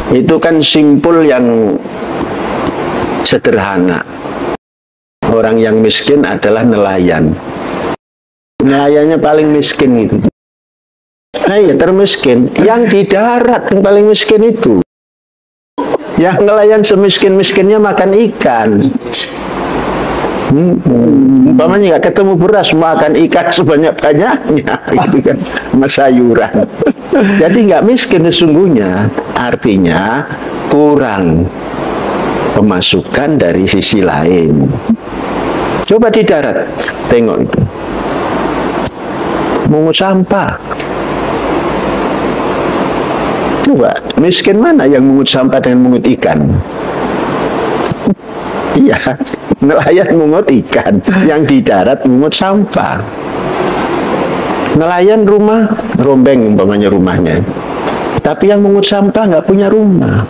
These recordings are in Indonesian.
Itu kan simpul yang sederhana. Orang yang miskin adalah nelayan. Nelayannya paling miskin itu. Nah ya termiskin. Yang di darat yang paling miskin itu. Yang nelayan semiskin-miskinnya makan ikan. Umpamanya nggak ketemu beras, makan ikan sebanyak-banyaknya. Itu kan sayuran. Jadi nggak miskin sesungguhnya. Artinya kurang pemasukan dari sisi lain. Coba di darat, tengok itu. Mungut sampah. Coba, miskin mana yang mungut sampah dengan mungut ikan? Iya, nelayan mungut ikan, yang di darat mungut sampah. Nelayan rumah, rombeng umpamanya rumahnya. Tapi yang mungut sampah nggak punya rumah.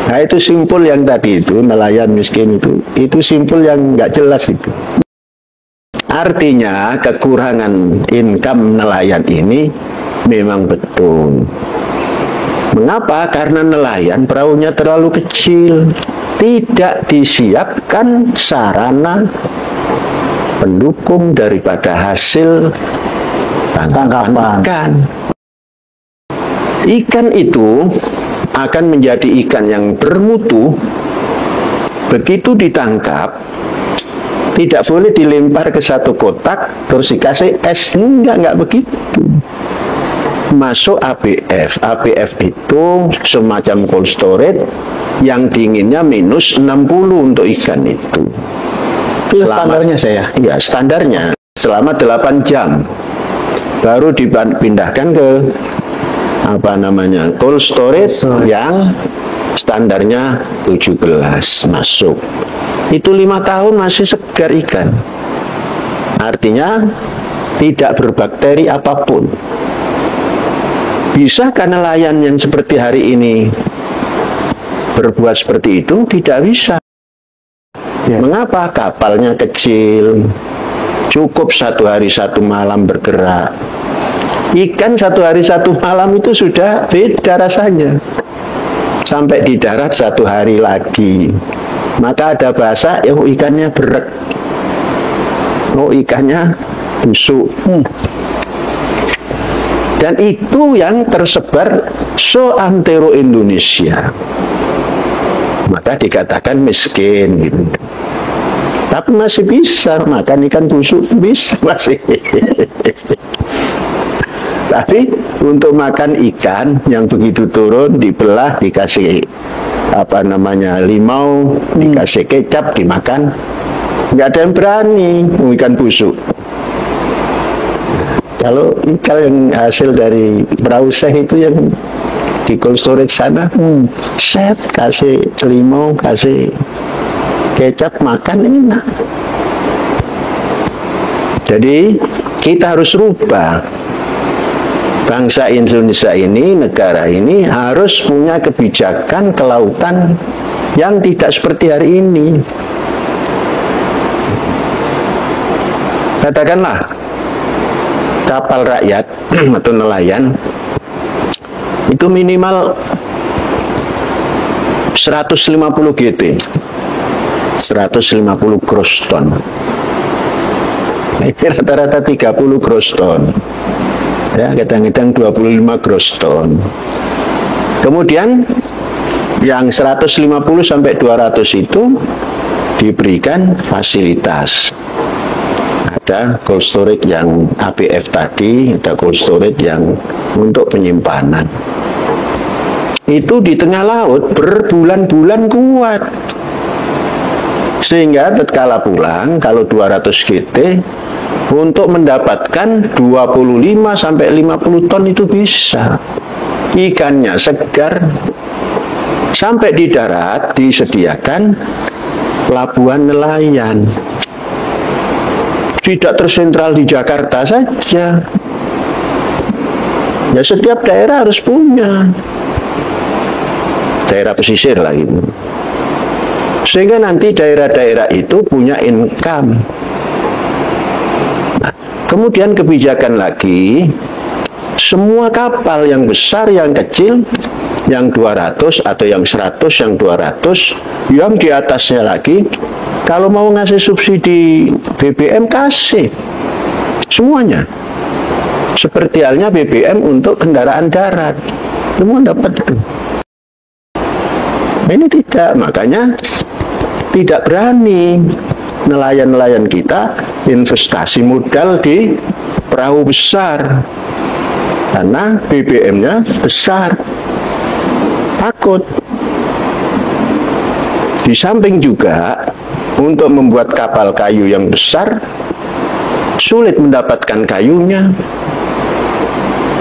Nah itu simpul yang tadi itu, nelayan miskin itu simpul yang nggak jelas itu. Artinya kekurangan income nelayan ini memang betul. Mengapa? Karena nelayan perahunya terlalu kecil. Tidak disiapkan sarana pendukung daripada hasil tangkapan ikan. Ikan itu akan menjadi ikan yang bermutu. Begitu ditangkap, tidak boleh dilempar ke satu kotak terus dikasih es. Enggak begitu. Masuk ABF. ABF itu semacam cold storage yang dinginnya minus 60 untuk ikan itu. Itu standarnya saya? Ya, standarnya selama 8 jam. Baru dipindahkan ke cold storage yang standarnya 17 masuk. Itu 5 tahun masih segar ikan. Artinya tidak berbakteri apapun. Bisakah nelayan yang seperti hari ini berbuat seperti itu? Tidak bisa. Ya. Mengapa? Kapalnya kecil, cukup 1 hari 1 malam bergerak. Ikan 1 hari 1 malam itu sudah beda rasanya. Sampai di darat 1 hari lagi. Maka ada bahasa, ikannya berek. Ikannya busuk. Dan itu yang tersebar seantero Indonesia. Maka dikatakan miskin gitu. Tapi masih bisa makan ikan busuk, bisa masih. Tapi untuk makan ikan yang begitu turun, dibelah, dikasih limau, dikasih kecap, dimakan, nggak ada yang berani ikan busuk. Kalau ikan yang hasil dari perahu seh itu yang di cold storage sana, set, kasih limau, kasih kecap, makan enak. Jadi kita harus rubah. Bangsa Indonesia ini, negara ini harus punya kebijakan kelautan yang tidak seperti hari ini. Katakanlah kapal rakyat atau nelayan itu minimal 150 GT, 150 gross ton. Ini rata-rata 30 gross ton. Ya, kadang-kadang 25 gross ton. Kemudian yang 150 sampai 200 itu diberikan fasilitas. Ada cold storage yang ABF tadi, ada cold storage yang untuk penyimpanan. Itu di tengah laut berbulan-bulan kuat. Sehingga tatkala pulang, kalau 200 GT, untuk mendapatkan 25 sampai 50 ton itu bisa. Ikannya segar, sampai di darat disediakan pelabuhan nelayan. Tidak tersentral di Jakarta saja. Ya setiap daerah harus punya. Daerah pesisir lah gitu. Sehingga nanti daerah-daerah itu punya income. Nah, kemudian kebijakan lagi, semua kapal yang besar, yang kecil, yang 200 atau yang 100, yang 200, yang di atasnya lagi, kalau mau ngasih subsidi BBM kasih semuanya. Seperti halnya BBM untuk kendaraan darat, semua dapat itu. Ini tidak, makanya tidak berani nelayan-nelayan kita investasi modal di perahu besar karena BBM-nya besar, takut. Di samping juga untuk membuat kapal kayu yang besar sulit mendapatkan kayunya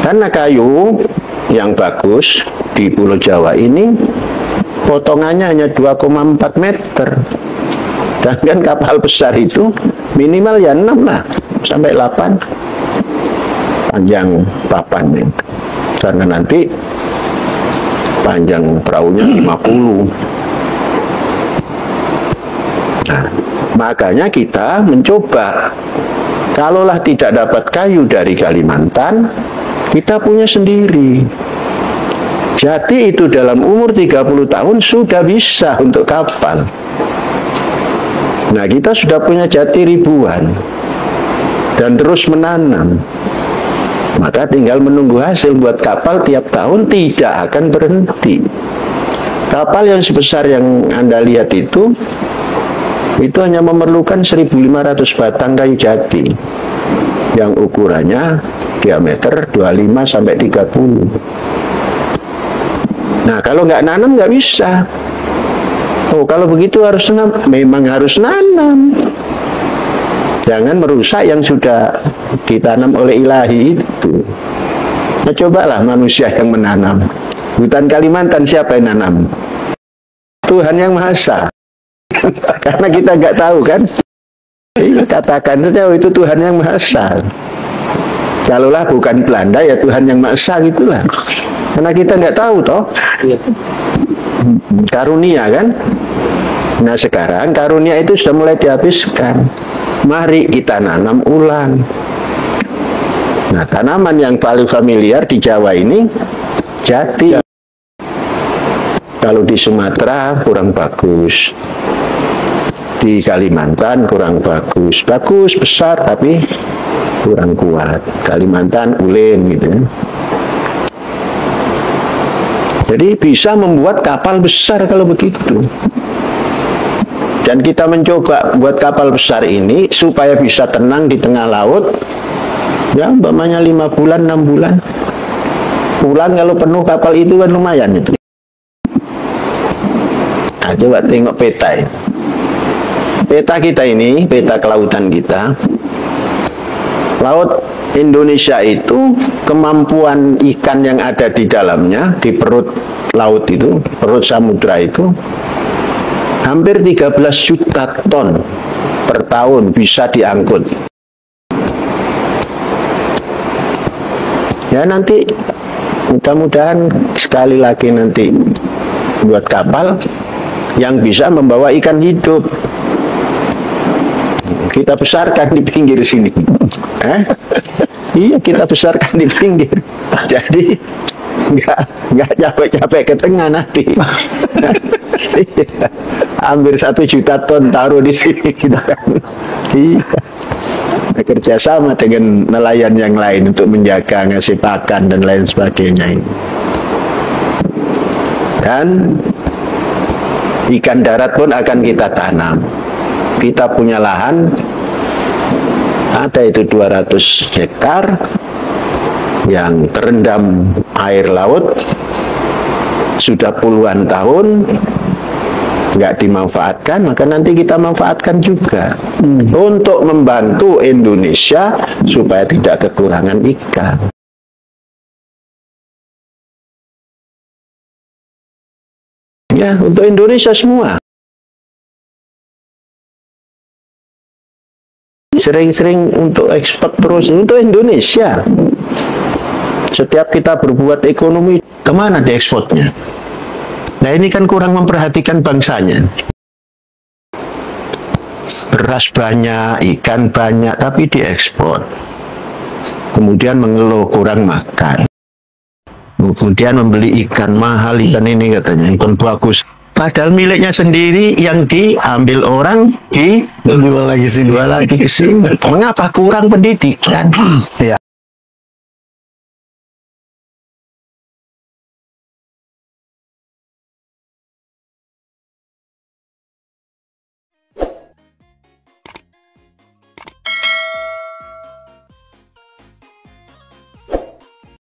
karena kayu yang bagus di Pulau Jawa ini potongannya hanya 2,4 meter. Dan kapal besar itu minimal ya 6 lah, sampai 8 panjang papannya. Karena nanti panjang perahunya 50. Nah, makanya kita mencoba. Kalaulah tidak dapat kayu dari Kalimantan, kita punya sendiri. Jati itu dalam umur 30 tahun sudah bisa untuk kapal. Nah, kita sudah punya jati ribuan dan terus menanam. Maka tinggal menunggu hasil buat kapal tiap tahun tidak akan berhenti. Kapal yang sebesar yang Anda lihat itu hanya memerlukan 1.500 batang kayu jati yang ukurannya diameter 25 sampai 30. Nah, kalau nggak nanam nggak bisa. Oh, kalau begitu harus nanam. Memang harus nanam. Jangan merusak yang sudah ditanam oleh ilahi itu. Nah, cobalah manusia yang menanam. Hutan Kalimantan siapa yang nanam? Tuhan Yang Maha Esa. Karena kita nggak tahu kan. Katakan saja oh, itu Tuhan Yang Maha Esa. Kalaulah bukan Belanda ya Tuhan Yang Maha Esa gitulah. Karena kita nggak tahu toh. Karunia kan. Nah sekarang karunia itu sudah mulai dihabiskan. Mari kita nanam ulang. Nah tanaman yang paling familiar di Jawa ini jati. Kalau di Sumatera kurang bagus, di Kalimantan kurang bagus. Bagus besar tapi kurang kuat. Kalimantan ulin gitu. Jadi bisa membuat kapal besar kalau begitu. Dan kita mencoba buat kapal besar ini supaya bisa tenang di tengah laut. Ya, umpamanya 5 bulan, 6 bulan. Pulang kalau penuh kapal itu kan lumayan itu. Nah, coba tengok peta ya. Peta kita ini, peta kelautan kita. Laut Indonesia itu kemampuan ikan yang ada di dalamnya, di perut laut itu, perut samudra itu, hampir 13 juta ton per tahun bisa diangkut. Ya nanti mudah-mudahan sekali lagi nanti buat kapal yang bisa membawa ikan hidup. Kita besarkan di pinggir sini. Iya, kita besarkan di pinggir. Jadi nggak capek-capek ke tengah nanti. Hampir 1 juta ton taruh di sini kita kan. Iya. Bekerja sama dengan nelayan yang lain untuk menjaga, ngasih pakan dan lain sebagainya. Dan ikan darat pun akan kita tanam. Kita punya lahan ada itu 200 hektar yang terendam air laut sudah puluhan tahun. nggak dimanfaatkan, maka nanti kita manfaatkan juga untuk membantu Indonesia supaya tidak kekurangan ikan. Ya, untuk Indonesia semua. Sering-sering untuk ekspor terus untuk Indonesia. Setiap kita berbuat ekonomi, kemana diekspornya? Nah, ini kan kurang memperhatikan bangsanya. Beras banyak, ikan banyak, tapi diekspor. Kemudian mengeluh kurang makan. Kemudian membeli ikan mahal, ikan ini katanya, ikan bagus. Padahal miliknya sendiri yang diambil orang, dijual lagi ke sini. Mengapa kurang pendidikan? Ya.